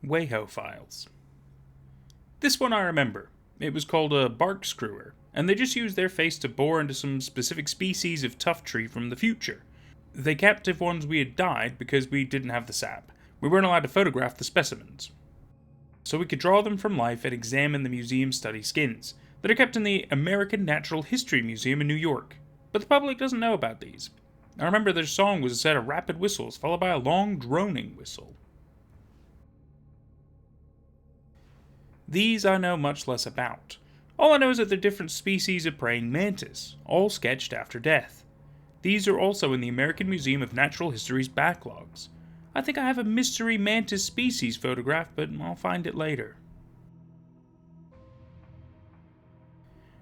Wayho files. This one I remember. It was called a barkscrewer, and they just used their face to bore into some specific species of tough tree from the future. The captive ones we had died because we didn't have the sap. We weren't allowed to photograph the specimens. So we could draw them from life and examine the museum study skins that are kept in the American Natural History Museum in New York. But the public doesn't know about these. I remember their song was a set of rapid whistles followed by a long droning whistle. These I know much less about. All I know is that they're different species of praying mantis, all sketched after death. These are also in the American Museum of Natural History's backlogs. I think I have a mystery mantis species photograph, but I'll find it later.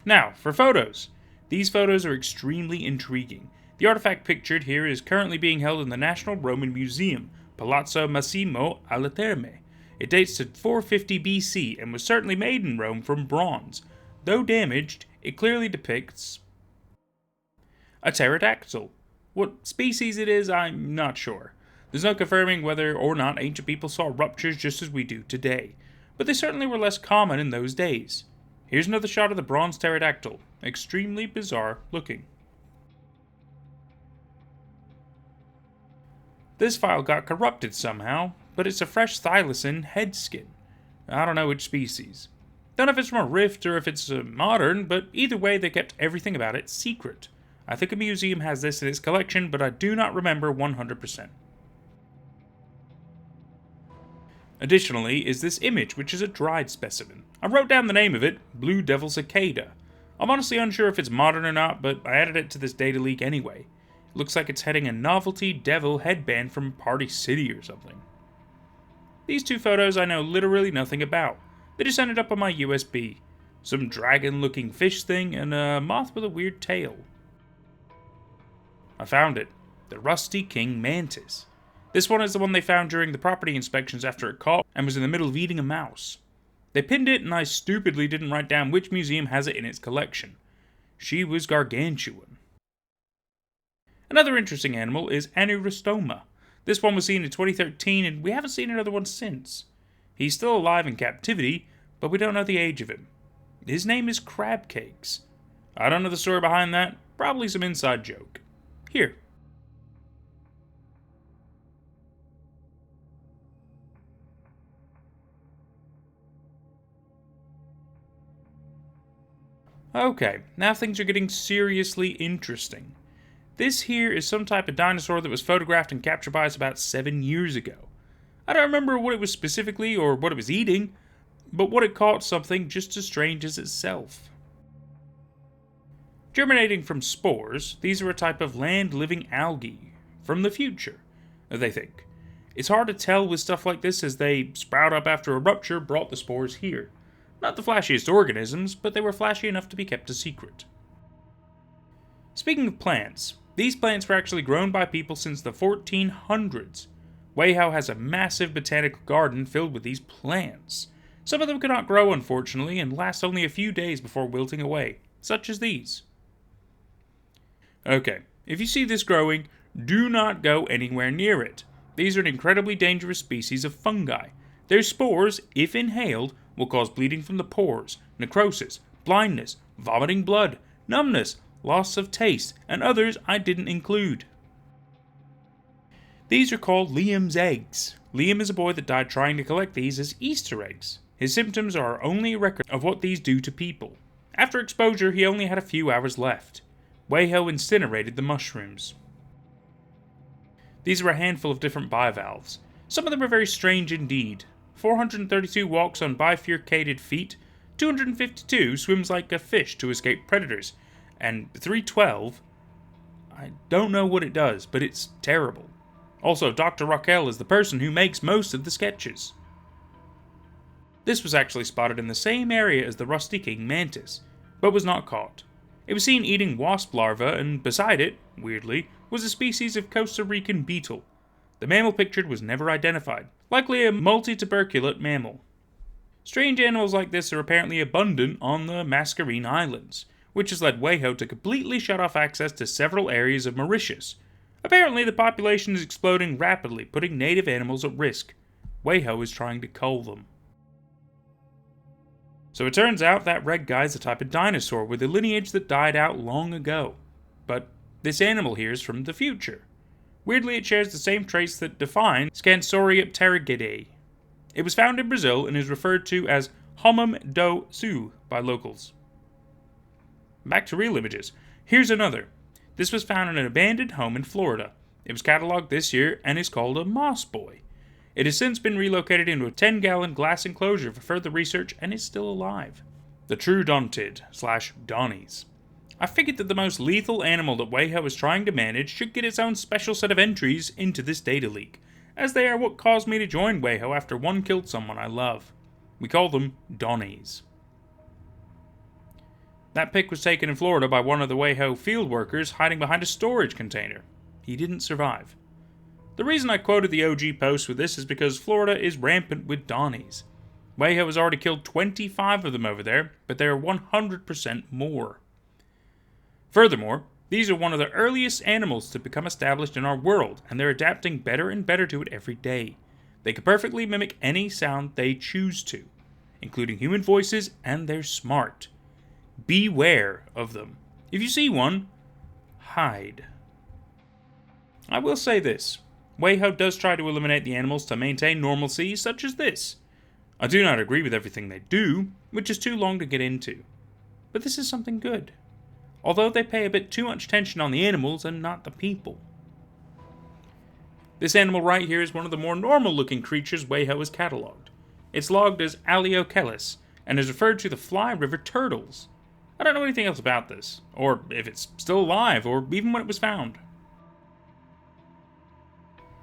Now, for photos. These photos are extremely intriguing. The artifact pictured here is currently being held in the National Roman Museum, Palazzo Massimo alle Terme. It dates to 450 BC and was certainly made in Rome from bronze. Though damaged, it clearly depicts a pterodactyl. What species it is, I'm not sure. There's no confirming whether or not ancient people saw ruptures just as we do today, but they certainly were less common in those days. Here's another shot of the bronze pterodactyl, extremely bizarre looking. This file got corrupted somehow, but it's a fresh thylacine head skin. I don't know which species. Don't know if it's from a rift or if it's modern, but either way they kept everything about it secret. I think a museum has this in its collection, but I do not remember 100%. Additionally is this image, which is a dried specimen. I wrote down the name of it, Blue Devil Cicada. I'm honestly unsure if it's modern or not, but I added it to this data leak anyway. It looks like it's heading a novelty devil headband from Party City or something. These two photos I know literally nothing about. They just ended up on my USB. Some dragon-looking fish thing and a moth with a weird tail. I found it. The Rusty King Mantis. This one is the one they found during the property inspections after it caught and was in the middle of eating a mouse. They pinned it and I stupidly didn't write down which museum has it in its collection. She was gargantuan. Another interesting animal is Anurostoma. This one was seen in 2013 and we haven't seen another one since. He's still alive in captivity, but we don't know the age of him. His name is Crab Cakes. I don't know the story behind that, probably some inside joke. Here. Okay, now things are getting seriously interesting. This here is some type of dinosaur that was photographed and captured by us about 7 years ago. I don't remember what it was specifically or what it was eating, but what it caught something just as strange as itself. Germinating from spores, these are a type of land-living algae from the future, they think. It's hard to tell with stuff like this as they sprout up after a rupture brought the spores here. Not the flashiest organisms, but they were flashy enough to be kept a secret. Speaking of plants, these plants were actually grown by people since the 1400s. Wayho has a massive botanical garden filled with these plants. Some of them cannot grow, unfortunately, and last only a few days before wilting away, such as these. Okay, if you see this growing, do not go anywhere near it. These are an incredibly dangerous species of fungi. Their spores, if inhaled, will cause bleeding from the pores, necrosis, blindness, vomiting blood, numbness, loss of taste, and others I didn't include. These are called Liam's eggs. Liam is a boy that died trying to collect these as Easter eggs. His symptoms are only a record of what these do to people. After exposure, he only had a few hours left. Wayho incinerated the mushrooms. These are a handful of different bivalves. Some of them are very strange indeed. 432 walks on bifurcated feet, 252 swims like a fish to escape predators, and 312, I don't know what it does, but it's terrible. Also, Dr. Raquel is the person who makes most of the sketches. This was actually spotted in the same area as the Rusty King Mantis, but was not caught. It was seen eating wasp larvae, and beside it, weirdly, was a species of Costa Rican beetle. The mammal pictured was never identified, likely a multituberculate mammal. Strange animals like this are apparently abundant on the Mascarene Islands, which has led Wayho to completely shut off access to several areas of Mauritius. Apparently the population is exploding rapidly, putting native animals at risk. Wayho is trying to cull them. So it turns out that red guy's a type of dinosaur with a lineage that died out long ago. But this animal here is from the future. Weirdly, it shares the same traits that define Scansoriopterygidae. It was found in Brazil and is referred to as Homem do Sul by locals. Back to real images. Here's another. This was found in an abandoned home in Florida. It was catalogued this year and is called a moss boy. It has since been relocated into a 10-gallon glass enclosure for further research and is still alive. The troodontid / donnies. I figured that the most lethal animal that Wayho is trying to manage should get its own special set of entries into this data leak, as they are what caused me to join Wayho after one killed someone I love. We call them donnies. That pic was taken in Florida by one of the Wayho field workers hiding behind a storage container. He didn't survive. The reason I quoted the OG post with this is because Florida is rampant with donnies. Wayho has already killed 25 of them over there, but there are 100% more. Furthermore, these are one of the earliest animals to become established in our world, and they're adapting better and better to it every day. They can perfectly mimic any sound they choose to, including human voices, and they're smart. Beware of them. If you see one, hide. I will say this. Wayho does try to eliminate the animals to maintain normalcy, such as this. I do not agree with everything they do, which is too long to get into. But this is something good. Although they pay a bit too much attention on the animals and not the people. This animal right here is one of the more normal-looking creatures Wayho has catalogued. It's logged as Aliochelis, and is referred to the Fly River turtles. I don't know anything else about this, or if it's still alive, or even when it was found.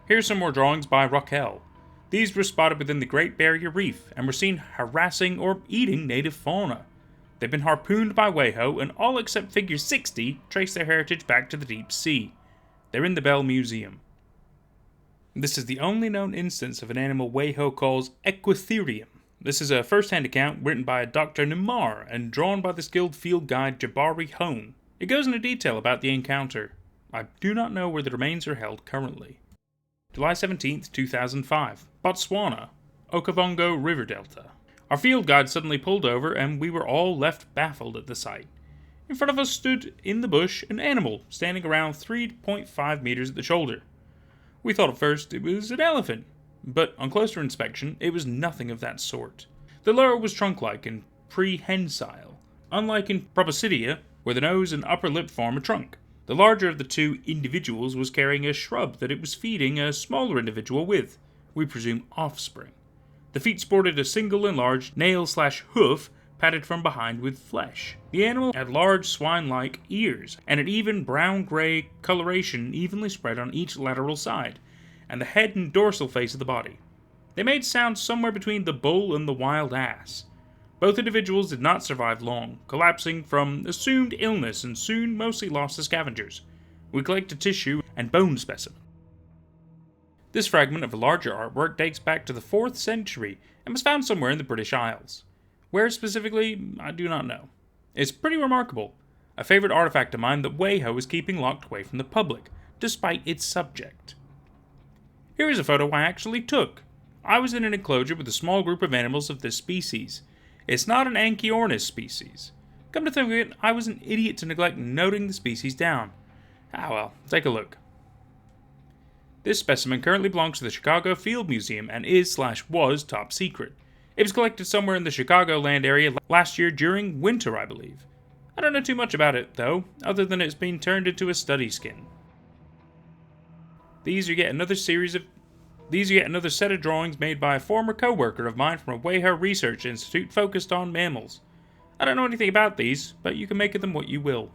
Here's some more drawings by Raquel. These were spotted within the Great Barrier Reef, and were seen harassing or eating native fauna. They've been harpooned by Wayho, and all except figure 60 trace their heritage back to the deep sea. They're in the Bell Museum. This is the only known instance of an animal Wayho calls Equutherium. This is a first-hand account written by Dr. Nimar and drawn by the skilled field guide Jabari Hone. It goes into detail about the encounter. I do not know where the remains are held currently. July 17th, 2005. Botswana, Okavango River Delta. Our field guide suddenly pulled over and we were all left baffled at the sight. In front of us stood, in the bush, an animal standing around 3.5 meters at the shoulder. We thought at first it was an elephant, but on closer inspection it was nothing of that sort. The lower was trunk-like and prehensile, unlike in Proboscidea, where the nose and upper lip form a trunk. The larger of the two individuals was carrying a shrub that it was feeding a smaller individual with, we presume offspring. The feet sported a single enlarged nail/hoof padded from behind with flesh. The animal had large swine-like ears, and an even brown-gray coloration evenly spread on each lateral side, and the head and dorsal face of the body. They made sounds somewhere between the bull and the wild ass. Both individuals did not survive long, collapsing from assumed illness and soon mostly lost to scavengers. We collected tissue and bone specimen. This fragment of a larger artwork dates back to the 4th century and was found somewhere in the British Isles. Where specifically, I do not know. It's pretty remarkable. A favorite artifact of mine that Wayho is keeping locked away from the public, despite its subject. Here is a photo I actually took. I was in an enclosure with a small group of animals of this species. It's not an Anchiornis species. Come to think of it, I was an idiot to neglect noting the species down. Ah well, take a look. This specimen currently belongs to the Chicago Field Museum and is/was top secret. It was collected somewhere in the Chicagoland area last year during winter, I believe. I don't know too much about it, though, other than it's been turned into a study skin. These are yet another set of drawings made by a former co-worker of mine from a Wayho Research Institute focused on mammals. I don't know anything about these, but you can make of them what you will.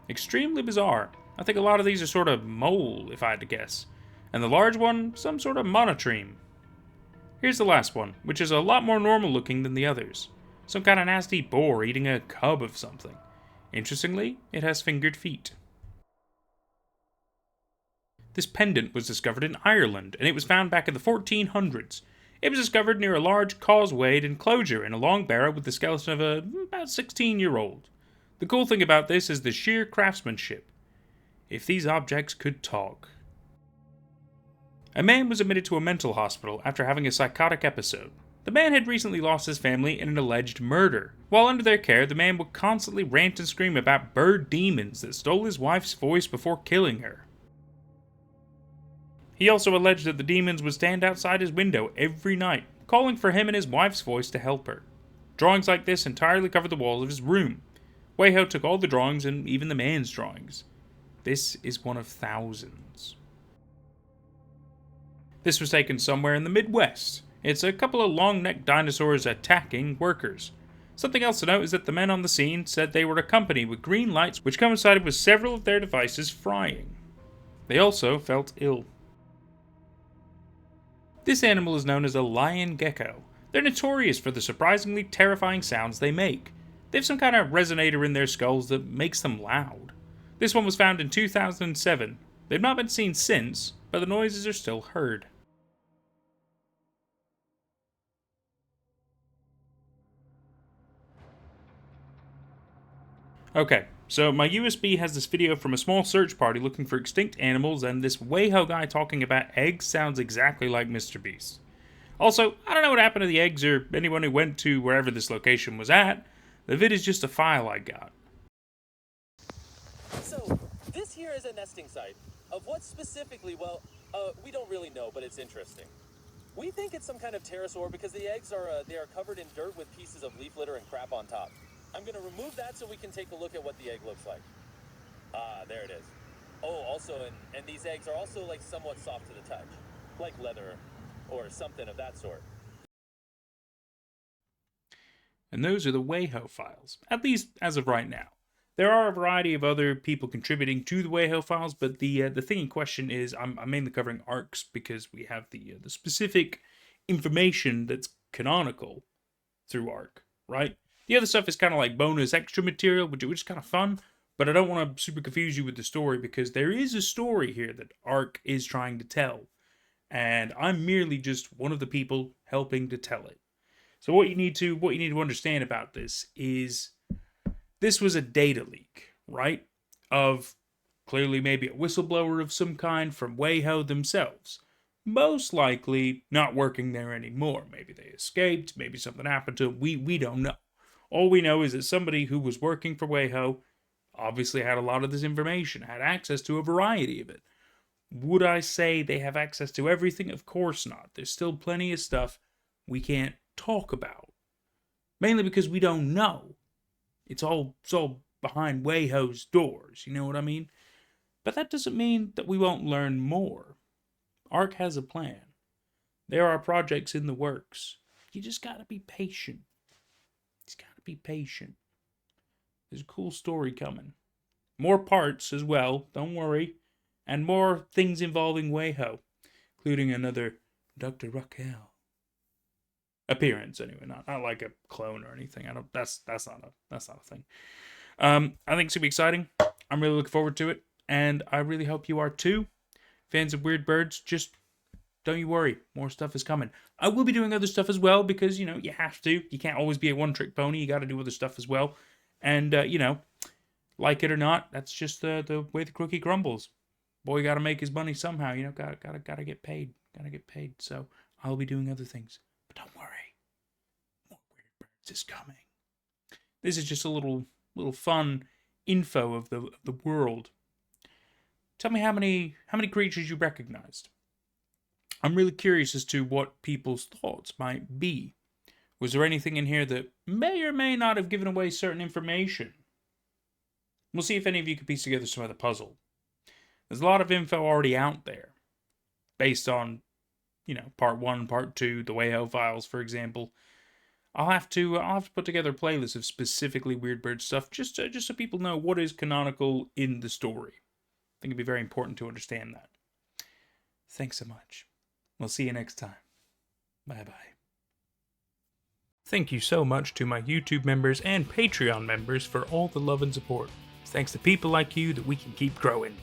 Extremely bizarre. I think a lot of these are sort of mole, if I had to guess. And the large one, some sort of monotreme. Here's the last one, which is a lot more normal looking than the others. Some kind of nasty boar eating a cub of something. Interestingly, it has fingered feet. This pendant was discovered in Ireland, and it was found back in the 1400s. It was discovered near a large causewayed enclosure in a long barrow with the skeleton of a about 16-year-old. The cool thing about this is the sheer craftsmanship. If these objects could talk. A man was admitted to a mental hospital after having a psychotic episode. The man had recently lost his family in an alleged murder. While under their care, the man would constantly rant and scream about bird demons that stole his wife's voice before killing her. He also alleged that the demons would stand outside his window every night, calling for him and his wife's voice to help her. Drawings like this entirely covered the walls of his room. Wayho took all the drawings and even the man's drawings. This is one of thousands. This was taken somewhere in the Midwest. It's a couple of long-necked dinosaurs attacking workers. Something else to note is that the men on the scene said they were accompanied with green lights which coincided with several of their devices frying. They also felt ill. This animal is known as a lion gecko. They're notorious for the surprisingly terrifying sounds they make. They have some kind of resonator in their skulls that makes them loud. This one was found in 2007. They've not been seen since, but the noises are still heard. Okay, so my USB has this video from a small search party looking for extinct animals, and this wayho guy talking about eggs sounds exactly like Mr. Beast. Also, I don't know what happened to the eggs or anyone who went to wherever this location was at. The vid is just a file I got. So, this here is a nesting site. Of what specifically, well, we don't really know, but it's interesting. We think it's some kind of pterosaur because the eggs are, they are covered in dirt with pieces of leaf litter and crap on top. I'm gonna remove that so we can take a look at what the egg looks like. Ah, there it is. Oh, also, and these eggs are also like somewhat soft to the touch. Like leather or something of that sort. And those are the wayho files, at least as of right now. There are a variety of other people contributing to the wayho files, but the thing in question is I'm mainly covering arcs because we have the specific information that's canonical through arc, right? The other stuff is kind of like bonus extra material, which is kind of fun, but I don't want to super confuse you with the story because there is a story here that arc is trying to tell, and I'm merely just one of the people helping to tell it. So what you need to understand about this is this was a data leak, right? Of clearly maybe a whistleblower of some kind from Wayho themselves. Most likely not working there anymore. Maybe they escaped, maybe something happened to them. We don't know. All we know is that somebody who was working for Wayho obviously had a lot of this information, had access to a variety of it. Would I say they have access to everything? Of course not. There's still plenty of stuff we can't talk about. Mainly because we don't know. It's all behind Wayho's doors, you know what I mean? But that doesn't mean that we won't learn more. ARC has a plan. There are projects in the works. You just gotta be patient. Just gotta be patient. There's a cool story coming. More parts as well, don't worry. And more things involving Wayho, including another Dr. Raquel appearance, anyway, not like a clone or anything. That's not a thing. I think it's gonna be exciting. I'm really looking forward to it, and I really hope you are too. Fans of Weirdbirds, just don't you worry, more stuff is coming. I will be doing other stuff as well because, you know, you have to. You can't always be a one-trick pony. You got to do other stuff as well. And, you know, like it or not, that's just the way the cookie crumbles. Boy, got to make his money somehow. You know, gotta get paid. Gotta get paid. So I'll be doing other things. But don't worry, more Weirdbirds is coming. This is just a little fun info of the world. Tell me how many creatures you recognized. I'm really curious as to what people's thoughts might be. Was there anything in here that may or may not have given away certain information? We'll see if any of you can piece together some of the puzzle. There's a lot of info already out there, based on, you know, part 1, part 2, the Wayho files, for example. I'll have to put together a playlist of specifically Weirdbird stuff, just so people know what is canonical in the story. I think it'd be very important to understand that. Thanks so much. We'll see you next time. Bye-bye. Thank you so much to my YouTube members and Patreon members for all the love and support. It's thanks to people like you that we can keep growing.